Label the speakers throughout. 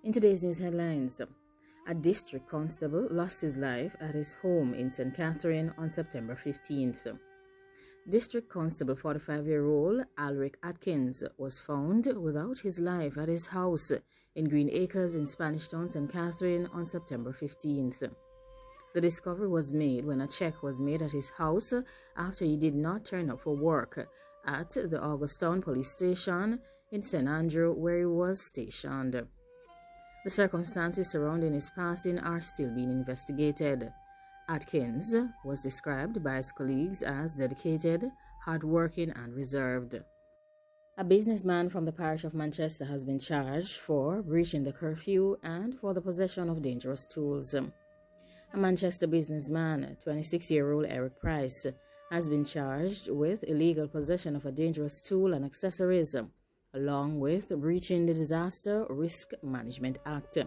Speaker 1: In today's news headlines, a district constable lost his life at his home in St. Catherine on September 15th. District Constable 45-year-old Alric Atkins was found without his life at his house in Green Acres in Spanish Town, St. Catherine on September 15th. The discovery was made when a check was made at his house after he did not turn up for work at the Augustown police station in St. Andrew, where he was stationed. The circumstances surrounding his passing are still being investigated. Atkins was described by his colleagues as dedicated, hardworking, and reserved. A businessman from the parish of Manchester has been charged for breaching the curfew and for the possession of dangerous tools. A Manchester businessman, 26-year-old Eric Price, has been charged with illegal possession of a dangerous tool and accessories, along with breaching the Disaster Risk Management Act.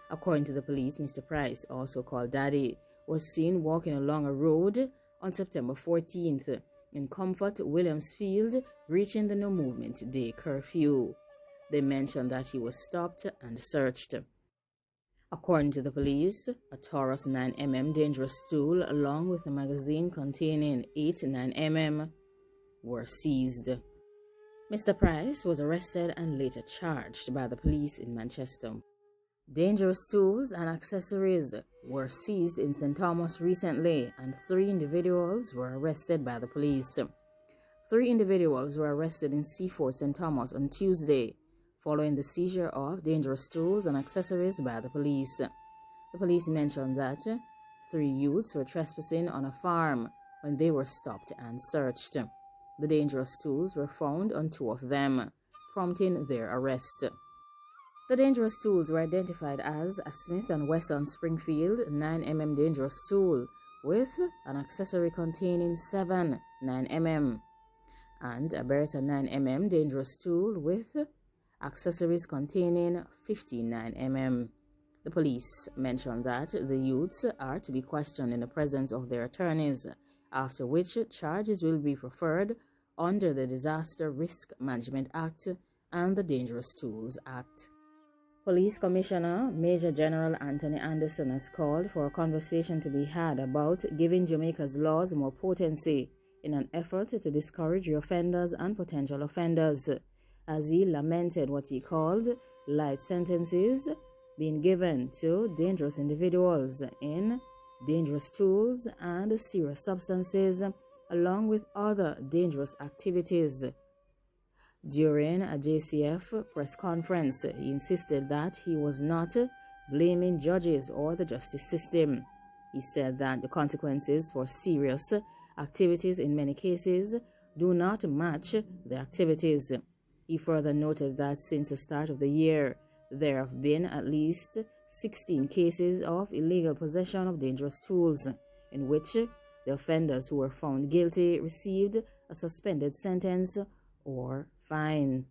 Speaker 1: According to the police, Mr. Price, also called Daddy, was seen walking along a road on September 14th in Comfort, Williamsfield, breaching the no movement day curfew. They mentioned that he was stopped and searched. According to the police, a Taurus 9mm dangerous tool along with a magazine containing 8 9mm were seized. Mr. Price was arrested and later charged by the police in Manchester. Dangerous tools and accessories were seized in St. Thomas recently, and 3 individuals were arrested by the police. 3 individuals were arrested in C4 St. Thomas on Tuesday, following the seizure of dangerous tools and accessories by the police. The police mentioned that 3 youths were trespassing on a farm when they were stopped and searched. The dangerous tools were found on 2 of them, prompting their arrest. The dangerous tools were identified as a Smith & Wesson Springfield 9mm dangerous tool with an accessory containing 7 9mm and a Beretta 9mm dangerous tool with accessories containing 15 9mm. The police mentioned that the youths are to be questioned in the presence of their attorneys, after which charges will be preferred under the Disaster Risk Management Act and the Dangerous Tools Act. Police Commissioner Major General Anthony Anderson has called for a conversation to be had about giving Jamaica's laws more potency in an effort to discourage reoffenders and potential offenders, as he lamented what he called light sentences being given to dangerous individuals in dangerous tools and serious substances, along with other dangerous activities. During a JCF press conference, he insisted that he was not blaming judges or the justice system. He said that the consequences for serious activities in many cases do not match the activities. He further noted that since the start of the year, there have been at least 16 cases of illegal possession of dangerous tools, in which the offenders who were found guilty received a suspended sentence or fine.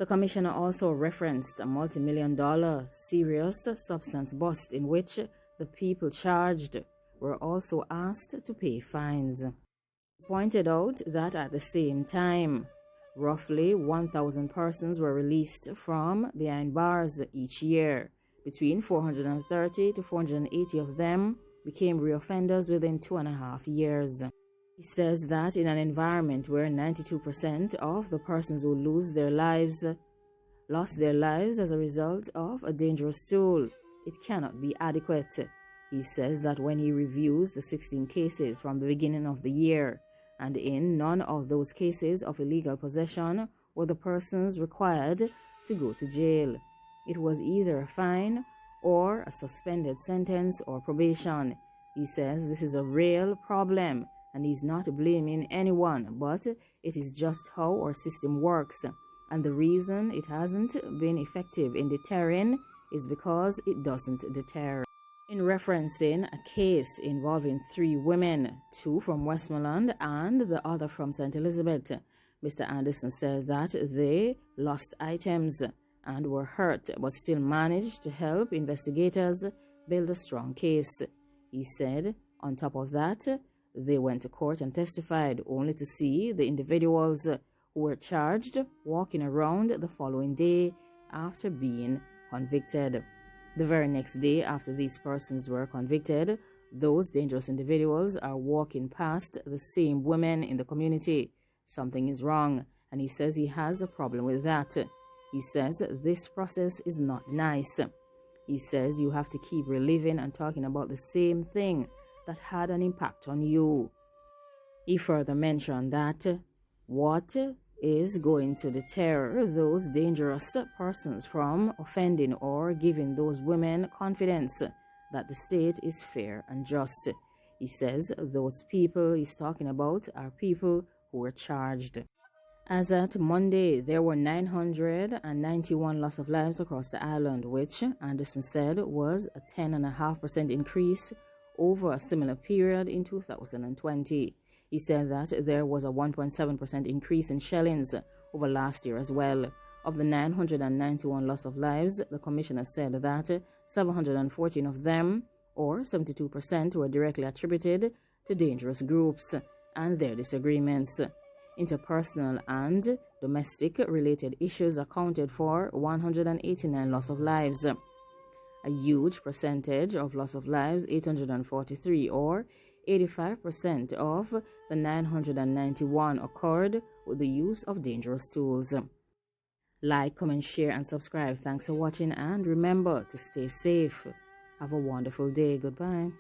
Speaker 1: The commissioner also referenced a multi-million-dollar serious substance bust in which the people charged were also asked to pay fines. He pointed out that at the same time, roughly 1,000 persons were released from behind bars each year. Between 430 to 480 of them became reoffenders within 2.5 years. He says that in an environment where 92% of the persons who lost their lives as a result of a dangerous tool, it cannot be adequate. He says that when he reviews the 16 cases from the beginning of the year, and in none of those cases of illegal possession were the persons required to go to jail. It was either a fine or a suspended sentence or probation. He says this is a real problem, and he's not blaming anyone, but it is just how our system works, and the reason it hasn't been effective in deterring is because it doesn't deter. In referencing a case involving 3 women, 2 from Westmoreland and the other from St. Elizabeth, Mr. Anderson said that they lost items and were hurt, but still managed to help investigators build a strong case. He said, on top of that, they went to court and testified, only to see the individuals who were charged walking around the following day after being convicted. The very next day after these persons were convicted, those dangerous individuals are walking past the same women in the community. Something is wrong, and he says he has a problem with that. He says this process is not nice. He says you have to keep reliving and talking about the same thing that had an impact on you. He further mentioned that what is going to deter those dangerous persons from offending or giving those women confidence that the state is fair and just. He says those people he's talking about are people who were charged. As at Monday, there were 991 loss of lives across the island, which Anderson said was a 10.5% increase over a similar period in 2020. He said that there was a 1.7% increase in shellings over last year as well. Of the 991 loss of lives, the commissioner said that 714 of them, or 72%, were directly attributed to dangerous groups and their disagreements. Interpersonal and domestic-related issues accounted for 189 loss of lives. A huge percentage of loss of lives, 843, or 85% of the 991, occurred with the use of dangerous tools. Like, comment, share, and subscribe. Thanks for watching, and remember to stay safe. Have a wonderful day. Goodbye.